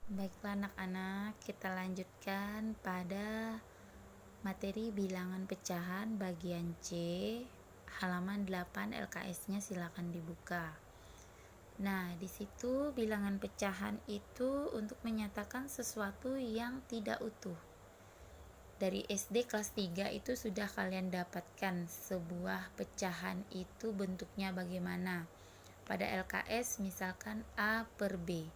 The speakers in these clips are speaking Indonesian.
Baiklah anak-anak, kita lanjutkan pada materi bilangan pecahan bagian C, halaman 8 LKS-nya silakan dibuka. Nah, di situ bilangan pecahan itu untuk menyatakan sesuatu yang tidak utuh. Dari SD kelas 3 itu sudah kalian dapatkan sebuah pecahan itu bentuknya bagaimana. Pada LKS misalkan A per B,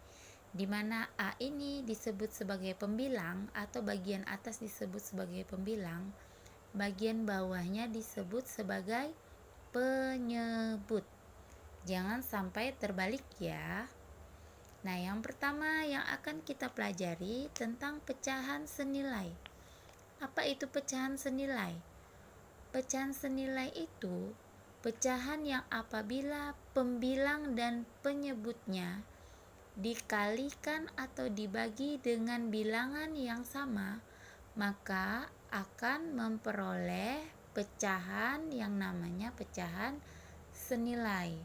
di mana A ini disebut sebagai pembilang atau bagian atas disebut sebagai pembilang, bagian bawahnya disebut sebagai penyebut. Jangan sampai terbalik ya. Nah, yang pertama yang akan kita pelajari tentang pecahan senilai. Apa itu pecahan senilai? Pecahan senilai itu pecahan yang apabila pembilang dan penyebutnya dikalikan atau dibagi dengan bilangan yang sama, maka akan memperoleh pecahan yang namanya pecahan senilai.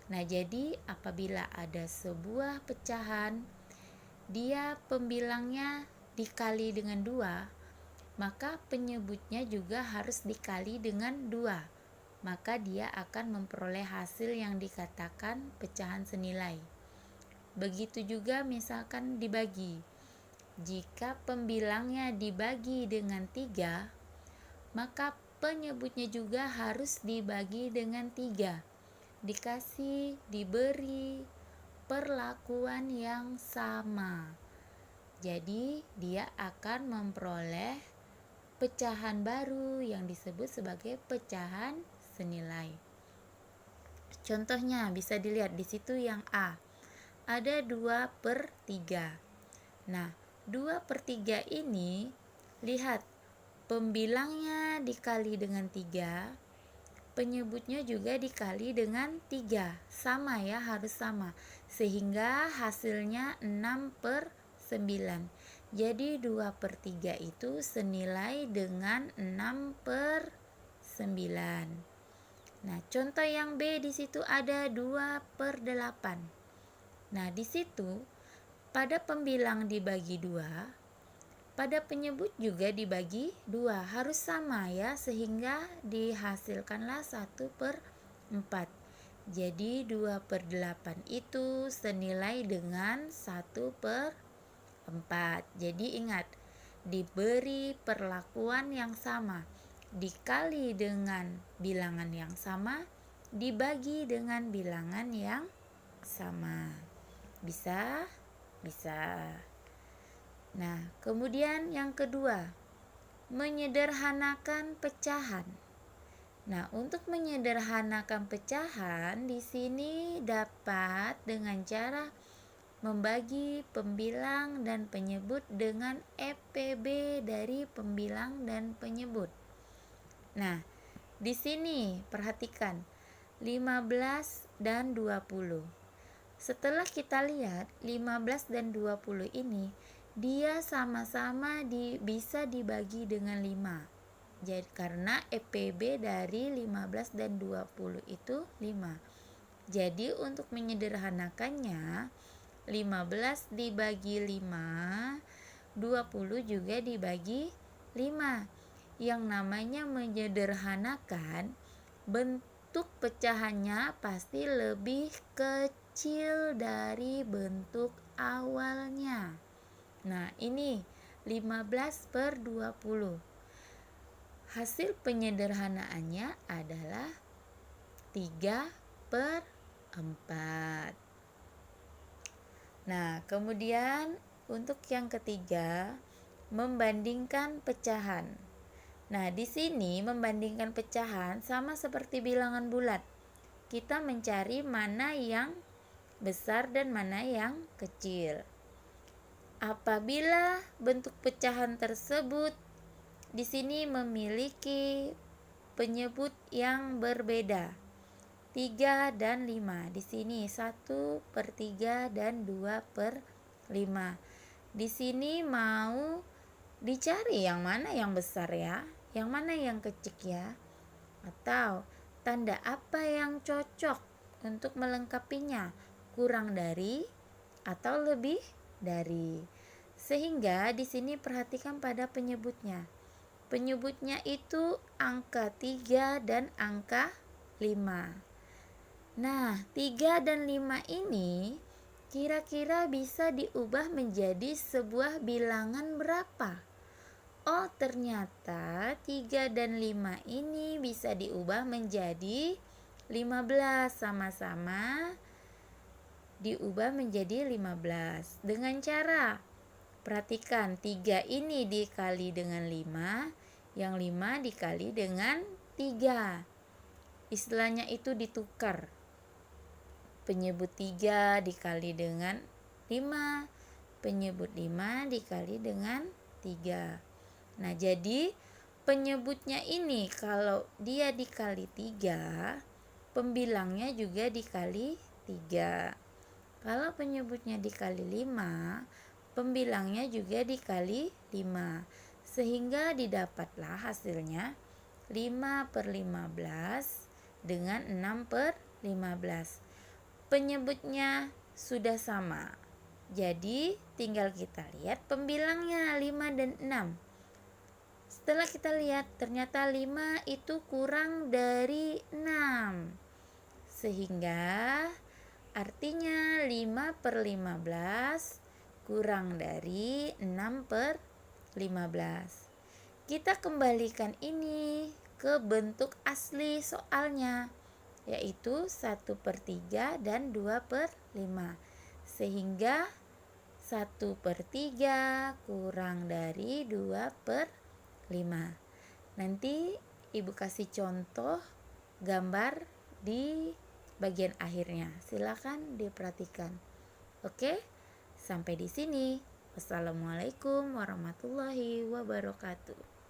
Nah, jadi apabila ada sebuah pecahan, dia pembilangnya dikali dengan 2, maka penyebutnya juga harus dikali dengan 2. Maka dia akan memperoleh hasil yang dikatakan pecahan senilai. Begitu juga misalkan dibagi. Jika pembilangnya dibagi dengan 3, maka penyebutnya juga harus dibagi dengan 3. Diberi perlakuan yang sama. Jadi dia akan memperoleh pecahan baru yang disebut sebagai pecahan senilai. Contohnya bisa dilihat di situ yang A. Ada 2/3. Nah, 2/3 ini lihat pembilangnya dikali dengan 3, penyebutnya juga dikali dengan 3. Sama ya, harus sama. Sehingga hasilnya 6/9. Jadi 2/3 itu senilai dengan 6/9. Nah, contoh yang B di situ ada 2/8. Nah, di situ pada pembilang dibagi 2, pada penyebut juga dibagi 2, harus sama ya, sehingga dihasilkanlah 1/4. Jadi 2/8 itu senilai dengan 1/4. Jadi ingat, diberi perlakuan yang sama, dikali dengan bilangan yang sama, dibagi dengan bilangan yang sama. Bisa? Bisa. Nah, kemudian yang kedua, menyederhanakan pecahan. Nah, untuk menyederhanakan pecahan di sini dapat dengan cara membagi pembilang dan penyebut dengan EPB dari pembilang dan penyebut. Nah, di sini perhatikan 15 dan 20. Setelah kita lihat 15 dan 20 ini, dia sama-sama bisa dibagi dengan 5. Jadi karena EPB dari 15 dan 20 itu 5. Jadi untuk menyederhanakannya, 15 dibagi 5, 20 juga dibagi 5. Yang namanya menyederhanakan, bentuk pecahannya pasti lebih kecil dari bentuk awalnya. Nah, ini 15/20. Hasil penyederhanaannya adalah 3/4. Nah, kemudian untuk yang ketiga, membandingkan pecahan. Nah, di sini membandingkan pecahan sama seperti bilangan bulat. Kita mencari mana yang besar dan mana yang kecil. Apabila bentuk pecahan tersebut di sini memiliki penyebut yang berbeda, 3 dan 5. Di sini 1/3 dan 2/5. Di sini mau dicari yang mana yang besar ya, yang mana yang kecil ya, atau tanda apa yang cocok untuk melengkapinya, kurang dari atau lebih dari. Sehingga di sini perhatikan pada penyebutnya. Penyebutnya itu angka 3 dan angka 5. Nah, 3 dan 5 ini kira-kira bisa diubah menjadi sebuah bilangan berapa? Oh, ternyata 3 dan 5 ini bisa diubah menjadi 15, sama-sama diubah menjadi 15. Dengan cara, perhatikan 3 ini dikali dengan 5, yang 5 dikali dengan 3. Istilahnya itu ditukar. Penyebut 3 dikali dengan 5, penyebut 5 dikali dengan 3. Nah, jadi penyebutnya ini kalau dia dikali 3, pembilangnya juga dikali 3. Kalau penyebutnya dikali 5, pembilangnya juga dikali 5. Sehingga didapatlah hasilnya 5/15 dengan 6/15. Penyebutnya sudah sama. Jadi tinggal kita lihat pembilangnya 5 dan 6. Setelah kita lihat ternyata 5 itu kurang dari 6. Sehingga artinya 5/15 kurang dari 6/15. Kita kembalikan ini ke bentuk asli soalnya, yaitu 1/3 dan 2/5. Sehingga 1/3 kurang dari 2/5. Nanti Ibu kasih contoh gambar di bagian akhirnya. Silakan diperhatikan. Oke, sampai di sini. Wassalamualaikum warahmatullahi wabarakatuh.